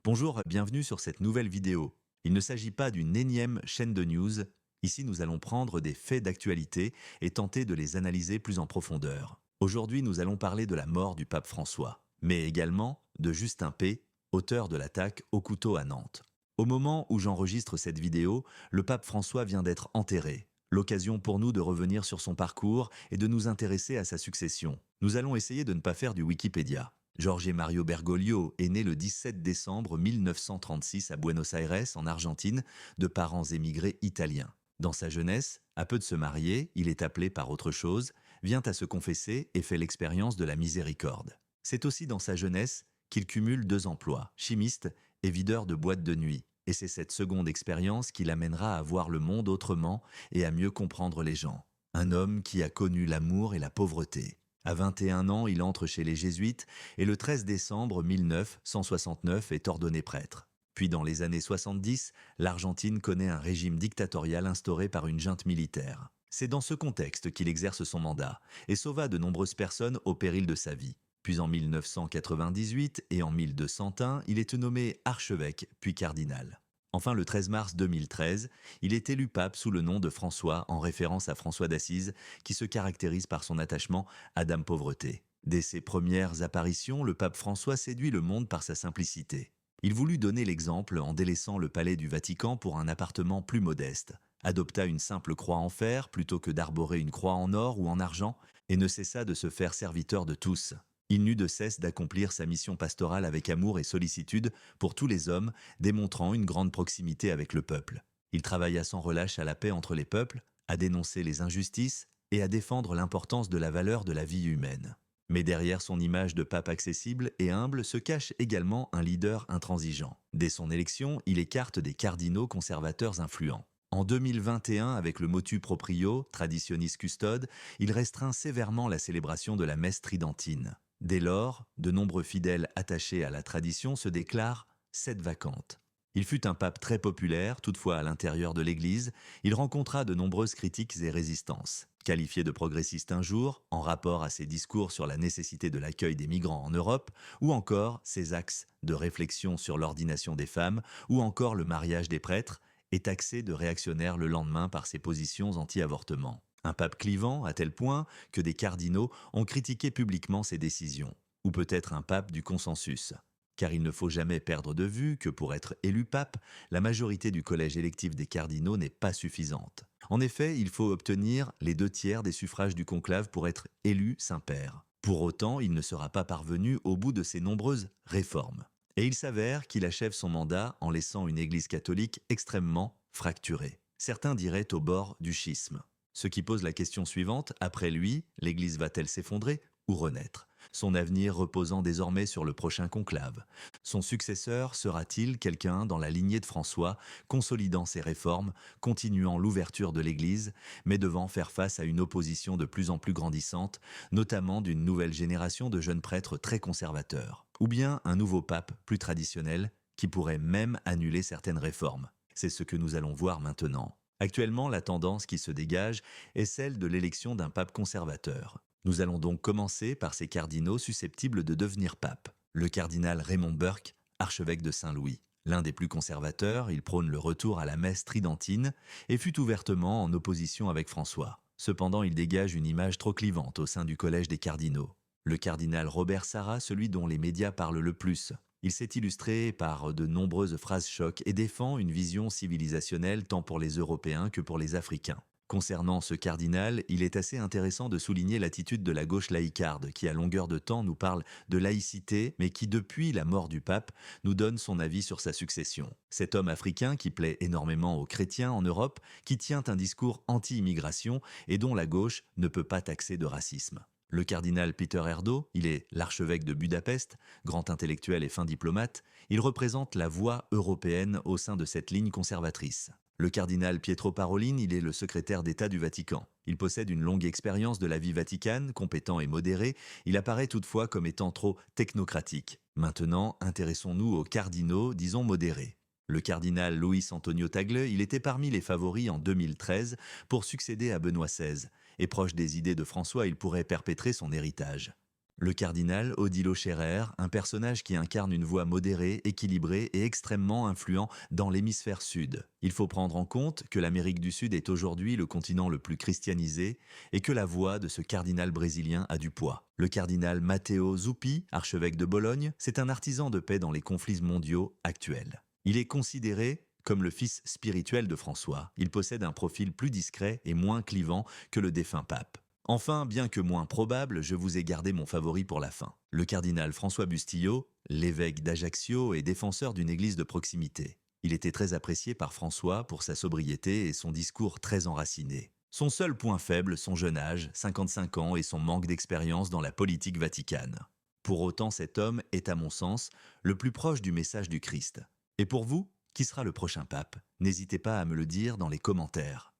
Bonjour, bienvenue sur cette nouvelle vidéo. Il ne s'agit pas d'une énième chaîne de news. Ici, nous allons prendre des faits d'actualité et tenter de les analyser plus en profondeur. Aujourd'hui, nous allons parler de la mort du pape François, mais également de Justin P., auteur de l'attaque au couteau à Nantes. Au moment où j'enregistre cette vidéo, le pape François vient d'être enterré. L'occasion pour nous de revenir sur son parcours et de nous intéresser à sa succession. Nous allons essayer de ne pas faire du Wikipédia. Jorge Mario Bergoglio est né le 17 décembre 1936 à Buenos Aires, en Argentine, de parents émigrés italiens. Dans sa jeunesse, à peu de se marier, il est appelé par autre chose, vient à se confesser et fait l'expérience de la miséricorde. C'est aussi dans sa jeunesse qu'il cumule 2 emplois, chimiste et videur de boîtes de nuit. Et c'est cette seconde expérience qui l'amènera à voir le monde autrement et à mieux comprendre les gens. Un homme qui a connu l'amour et la pauvreté. À 21 ans, il entre chez les Jésuites et le 13 décembre 1969 est ordonné prêtre. Puis dans les années 70, l'Argentine connaît un régime dictatorial instauré par une junte militaire. C'est dans ce contexte qu'il exerce son mandat et sauva de nombreuses personnes au péril de sa vie. Puis en 1998 et en 1201, il est nommé archevêque puis cardinal. Enfin, le 13 mars 2013, il est élu pape sous le nom de François, en référence à François d'Assise, qui se caractérise par son attachement à Dame Pauvreté. Dès ses premières apparitions, le pape François séduit le monde par sa simplicité. Il voulut donner l'exemple en délaissant le palais du Vatican pour un appartement plus modeste, adopta une simple croix en fer plutôt que d'arborer une croix en or ou en argent, et ne cessa de se faire serviteur de tous. Il n'eut de cesse d'accomplir sa mission pastorale avec amour et sollicitude pour tous les hommes, démontrant une grande proximité avec le peuple. Il travailla sans relâche à la paix entre les peuples, à dénoncer les injustices et à défendre l'importance de la valeur de la vie humaine. Mais derrière son image de pape accessible et humble se cache également un leader intransigeant. Dès son élection, il écarte des cardinaux conservateurs influents. En 2021, avec le motu proprio, Traditionis Custode, il restreint sévèrement la célébration de la messe tridentine. Dès lors, de nombreux fidèles attachés à la tradition se déclarent sede vacante. Il fut un pape très populaire, toutefois à l'intérieur de l'Église, il rencontra de nombreuses critiques et résistances. Qualifié de progressiste un jour, en rapport à ses discours sur la nécessité de l'accueil des migrants en Europe, ou encore ses axes de réflexion sur l'ordination des femmes, ou encore le mariage des prêtres, est taxé de réactionnaire le lendemain par ses positions anti-avortement. Un pape clivant à tel point que des cardinaux ont critiqué publiquement ses décisions. Ou peut-être un pape du consensus. Car il ne faut jamais perdre de vue que pour être élu pape, la majorité du collège électif des cardinaux n'est pas suffisante. En effet, il faut obtenir les 2/3 des suffrages du conclave pour être élu Saint-Père. Pour autant, il ne sera pas parvenu au bout de ses nombreuses réformes. Et il s'avère qu'il achève son mandat en laissant une église catholique extrêmement fracturée. Certains diraient au bord du schisme. Ce qui pose la question suivante, après lui, l'Église va-t-elle s'effondrer ou renaître? Son avenir reposant désormais sur le prochain conclave. Son successeur sera-t-il quelqu'un dans la lignée de François, consolidant ses réformes, continuant l'ouverture de l'Église, mais devant faire face à une opposition de plus en plus grandissante, notamment d'une nouvelle génération de jeunes prêtres très conservateurs? Ou bien un nouveau pape plus traditionnel, qui pourrait même annuler certaines réformes? C'est ce que nous allons voir maintenant. Actuellement, la tendance qui se dégage est celle de l'élection d'un pape conservateur. Nous allons donc commencer par ces cardinaux susceptibles de devenir pape. Le cardinal Raymond Burke, archevêque de Saint-Louis. L'un des plus conservateurs, il prône le retour à la messe tridentine et fut ouvertement en opposition avec François. Cependant, il dégage une image trop clivante au sein du collège des cardinaux. Le cardinal Robert Sarra, celui dont les médias parlent le plus. Il s'est illustré par de nombreuses phrases chocs et défend une vision civilisationnelle tant pour les Européens que pour les Africains. Concernant ce cardinal, il est assez intéressant de souligner l'attitude de la gauche laïcarde qui à longueur de temps nous parle de laïcité mais qui depuis la mort du pape nous donne son avis sur sa succession. Cet homme africain qui plaît énormément aux chrétiens en Europe, qui tient un discours anti-immigration et dont la gauche ne peut pas taxer de racisme. Le cardinal Peter Erdo, il est l'archevêque de Budapest, grand intellectuel et fin diplomate, il représente la voix européenne au sein de cette ligne conservatrice. Le cardinal Pietro Parolin, il est le secrétaire d'État du Vatican. Il possède une longue expérience de la vie vaticane, compétent et modéré, il apparaît toutefois comme étant trop technocratique. Maintenant, intéressons-nous aux cardinaux, disons modérés. Le cardinal Luis Antonio Tagle, il était parmi les favoris en 2013 pour succéder à Benoît XVI, et proche des idées de François, il pourrait perpétrer son héritage. Le cardinal Odilo Scherer, un personnage qui incarne une voix modérée, équilibrée et extrêmement influent dans l'hémisphère sud. Il faut prendre en compte que l'Amérique du Sud est aujourd'hui le continent le plus christianisé et que la voix de ce cardinal brésilien a du poids. Le cardinal Matteo Zuppi, archevêque de Bologne, c'est un artisan de paix dans les conflits mondiaux actuels. Il est considéré comme le fils spirituel de François. Il possède un profil plus discret et moins clivant que le défunt pape. Enfin, bien que moins probable, je vous ai gardé mon favori pour la fin. Le cardinal François Bustillo, l'évêque d'Ajaccio et défenseur d'une église de proximité. Il était très apprécié par François pour sa sobriété et son discours très enraciné. Son seul point faible, son jeune âge, 55 ans, et son manque d'expérience dans la politique vaticane. Pour autant, cet homme est, à mon sens, le plus proche du message du Christ. Et pour vous, qui sera le prochain pape? N'hésitez pas à me le dire dans les commentaires.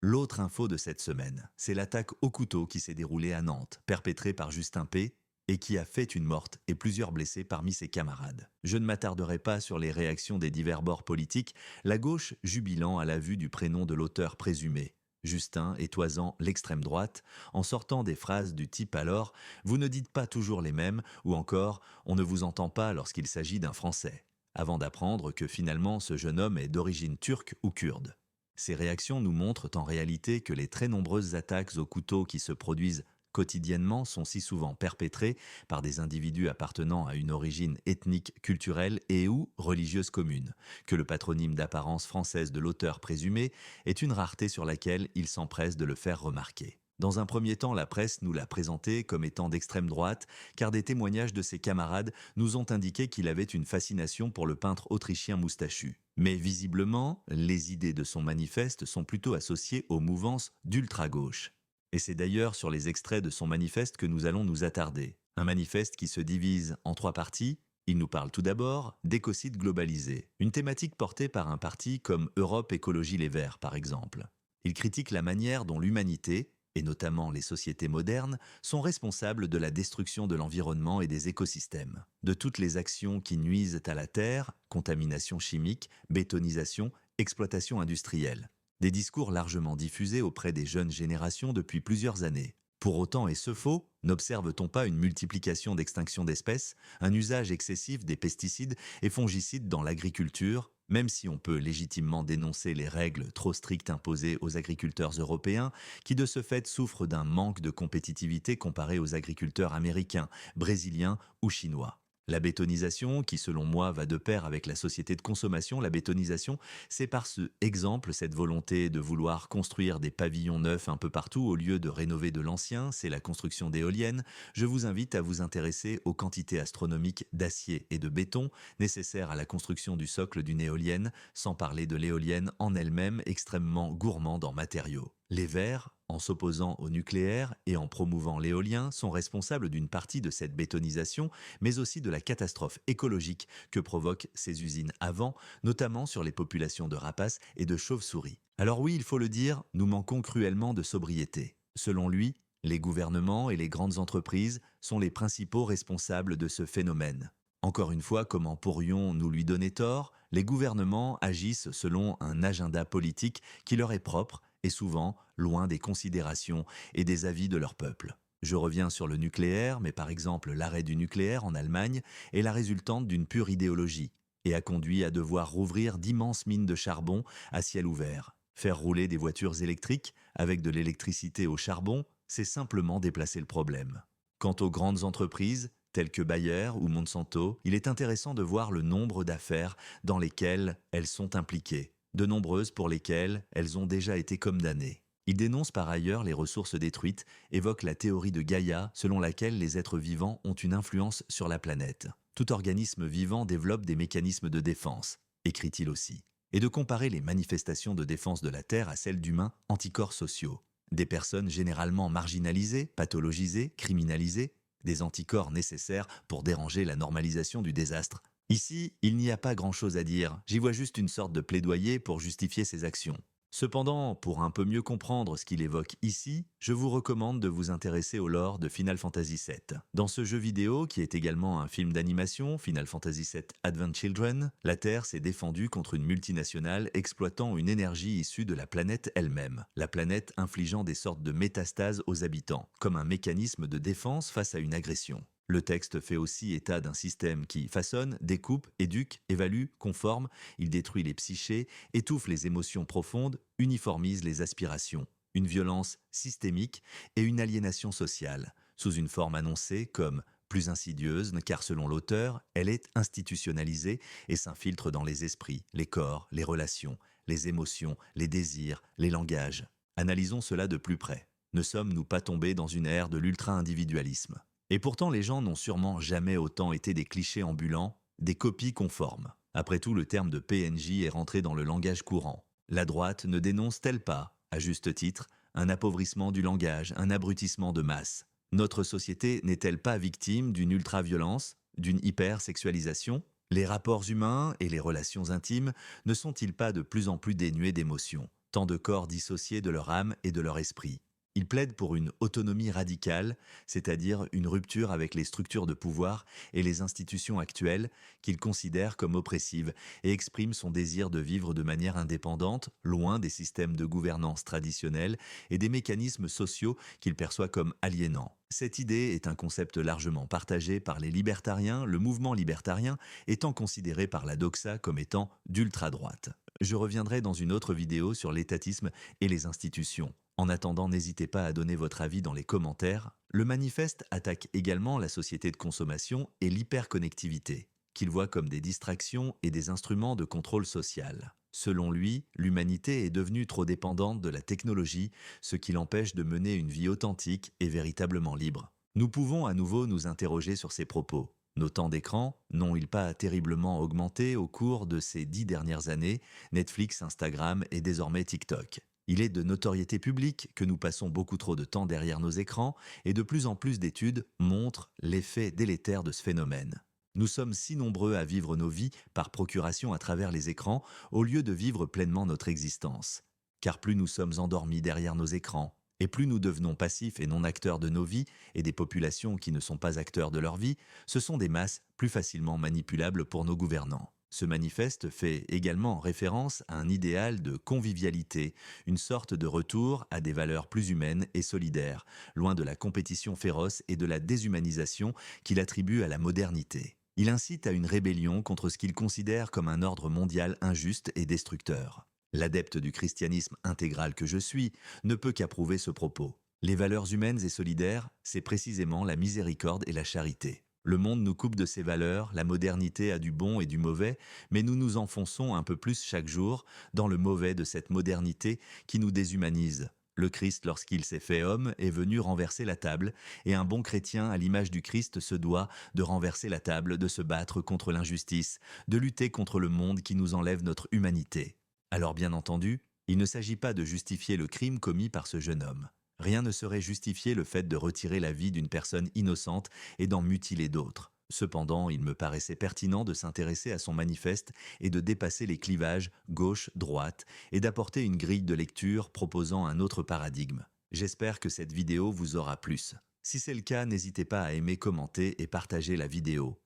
L'autre info de cette semaine, c'est l'attaque au couteau qui s'est déroulée à Nantes, perpétrée par Justin P., et qui a fait une morte et plusieurs blessés parmi ses camarades. Je ne m'attarderai pas sur les réactions des divers bords politiques, la gauche jubilant à la vue du prénom de l'auteur présumé, Justin et toisant l'extrême droite, en sortant des phrases du type alors « Vous ne dites pas toujours les mêmes » ou encore « On ne vous entend pas lorsqu'il s'agit d'un Français », avant d'apprendre que finalement ce jeune homme est d'origine turque ou kurde. Ces réactions nous montrent en réalité que les très nombreuses attaques au couteau qui se produisent quotidiennement sont si souvent perpétrées par des individus appartenant à une origine ethnique, culturelle et ou religieuse commune, que le patronyme d'apparence française de l'auteur présumé est une rareté sur laquelle il s'empresse de le faire remarquer. Dans un premier temps, la presse nous l'a présenté comme étant d'extrême droite, car des témoignages de ses camarades nous ont indiqué qu'il avait une fascination pour le peintre autrichien moustachu. Mais visiblement, les idées de son manifeste sont plutôt associées aux mouvances d'ultra-gauche. Et c'est d'ailleurs sur les extraits de son manifeste que nous allons nous attarder. Un manifeste qui se divise en 3 parties. Il nous parle tout d'abord d'écocide globalisé, une thématique portée par un parti comme Europe Écologie Les Verts par exemple. Il critique la manière dont l'humanité, et notamment les sociétés modernes, sont responsables de la destruction de l'environnement et des écosystèmes, de toutes les actions qui nuisent à la terre, contamination chimique, bétonisation, exploitation industrielle. Des discours largement diffusés auprès des jeunes générations depuis plusieurs années. Pour autant, et ce faux, n'observe-t-on pas une multiplication d'extinctions d'espèces, un usage excessif des pesticides et fongicides dans l'agriculture, même si on peut légitimement dénoncer les règles trop strictes imposées aux agriculteurs européens, qui de ce fait souffrent d'un manque de compétitivité comparé aux agriculteurs américains, brésiliens ou chinois. La bétonisation, qui selon moi va de pair avec la société de consommation, la bétonisation, c'est par ce exemple cette volonté de vouloir construire des pavillons neufs un peu partout au lieu de rénover de l'ancien, c'est la construction d'éoliennes. Je vous invite à vous intéresser aux quantités astronomiques d'acier et de béton nécessaires à la construction du socle d'une éolienne, sans parler de l'éolienne en elle-même extrêmement gourmande en matériaux. Les Verts, en s'opposant au nucléaire et en promouvant l'éolien, sont responsables d'une partie de cette bétonisation, mais aussi de la catastrophe écologique que provoquent ces usines à vent, notamment sur les populations de rapaces et de chauves-souris. Alors oui, il faut le dire, nous manquons cruellement de sobriété. Selon lui, les gouvernements et les grandes entreprises sont les principaux responsables de ce phénomène. Encore une fois, comment pourrions-nous lui donner tort? Les gouvernements agissent selon un agenda politique qui leur est propre et souvent loin des considérations et des avis de leur peuple. Je reviens sur le nucléaire, mais par exemple l'arrêt du nucléaire en Allemagne est la résultante d'une pure idéologie et a conduit à devoir rouvrir d'immenses mines de charbon à ciel ouvert. Faire rouler des voitures électriques avec de l'électricité au charbon, c'est simplement déplacer le problème. Quant aux grandes entreprises, telles que Bayer ou Monsanto, il est intéressant de voir le nombre d'affaires dans lesquelles elles sont impliquées, de nombreuses pour lesquelles elles ont déjà été condamnées. Il dénonce par ailleurs les ressources détruites, évoque la théorie de Gaïa selon laquelle les êtres vivants ont une influence sur la planète. Tout organisme vivant développe des mécanismes de défense, écrit-il aussi, et de comparer les manifestations de défense de la Terre à celles d'humains anticorps sociaux. Des personnes généralement marginalisées, pathologisées, criminalisées, des anticorps nécessaires pour déranger la normalisation du désastre. Ici, il n'y a pas grand-chose à dire, j'y vois juste une sorte de plaidoyer pour justifier ces actions. Cependant, pour un peu mieux comprendre ce qu'il évoque ici, je vous recommande de vous intéresser au lore de Final Fantasy VII. Dans ce jeu vidéo, qui est également un film d'animation, Final Fantasy VII Advent Children, la Terre s'est défendue contre une multinationale exploitant une énergie issue de la planète elle-même, la planète infligeant des sortes de métastases aux habitants, comme un mécanisme de défense face à une agression. Le texte fait aussi état d'un système qui façonne, découpe, éduque, évalue, conforme, il détruit les psychés, étouffe les émotions profondes, uniformise les aspirations, une violence systémique et une aliénation sociale, sous une forme annoncée comme plus insidieuse, car selon l'auteur, elle est institutionnalisée et s'infiltre dans les esprits, les corps, les relations, les émotions, les désirs, les langages. Analysons cela de plus près. Ne sommes-nous pas tombés dans une ère de l'ultra-individualisme? Et pourtant, les gens n'ont sûrement jamais autant été des clichés ambulants, des copies conformes. Après tout, le terme de PNJ est rentré dans le langage courant. La droite ne dénonce-t-elle pas, à juste titre, un appauvrissement du langage, un abrutissement de masse? Notre société n'est-elle pas victime d'une ultra-violence, d'une hypersexualisation? Les rapports humains et les relations intimes ne sont-ils pas de plus en plus dénués d'émotions, tant de corps dissociés de leur âme et de leur esprit? Il plaide pour une autonomie radicale, c'est-à-dire une rupture avec les structures de pouvoir et les institutions actuelles qu'il considère comme oppressives et exprime son désir de vivre de manière indépendante, loin des systèmes de gouvernance traditionnels et des mécanismes sociaux qu'il perçoit comme aliénants. Cette idée est un concept largement partagé par les libertariens, le mouvement libertarien étant considéré par la doxa comme étant d'ultra-droite. Je reviendrai dans une autre vidéo sur l'étatisme et les institutions. En attendant, n'hésitez pas à donner votre avis dans les commentaires. Le manifeste attaque également la société de consommation et l'hyperconnectivité, qu'il voit comme des distractions et des instruments de contrôle social. Selon lui, l'humanité est devenue trop dépendante de la technologie, ce qui l'empêche de mener une vie authentique et véritablement libre. Nous pouvons à nouveau nous interroger sur ces propos. Nos temps d'écran n'ont-ils pas terriblement augmenté au cours de ces 10 dernières années, Netflix, Instagram et désormais TikTok? Il est de notoriété publique que nous passons beaucoup trop de temps derrière nos écrans et de plus en plus d'études montrent l'effet délétère de ce phénomène. Nous sommes si nombreux à vivre nos vies par procuration à travers les écrans au lieu de vivre pleinement notre existence. Car plus nous sommes endormis derrière nos écrans, et plus nous devenons passifs et non acteurs de nos vies, et des populations qui ne sont pas acteurs de leur vie, ce sont des masses plus facilement manipulables pour nos gouvernants. Ce manifeste fait également référence à un idéal de convivialité, une sorte de retour à des valeurs plus humaines et solidaires, loin de la compétition féroce et de la déshumanisation qu'il attribue à la modernité. Il incite à une rébellion contre ce qu'il considère comme un ordre mondial injuste et destructeur. L'adepte du christianisme intégral que je suis ne peut qu'approuver ce propos. Les valeurs humaines et solidaires, c'est précisément la miséricorde et la charité. Le monde nous coupe de ces valeurs, la modernité a du bon et du mauvais, mais nous nous enfonçons un peu plus chaque jour dans le mauvais de cette modernité qui nous déshumanise. Le Christ, lorsqu'il s'est fait homme, est venu renverser la table, et un bon chrétien, à l'image du Christ, se doit de renverser la table, de se battre contre l'injustice, de lutter contre le monde qui nous enlève notre humanité. Alors bien entendu, il ne s'agit pas de justifier le crime commis par ce jeune homme. Rien ne saurait justifier le fait de retirer la vie d'une personne innocente et d'en mutiler d'autres. Cependant, il me paraissait pertinent de s'intéresser à son manifeste et de dépasser les clivages gauche-droite et d'apporter une grille de lecture proposant un autre paradigme. J'espère que cette vidéo vous aura plu. Si c'est le cas, n'hésitez pas à aimer, commenter et partager la vidéo.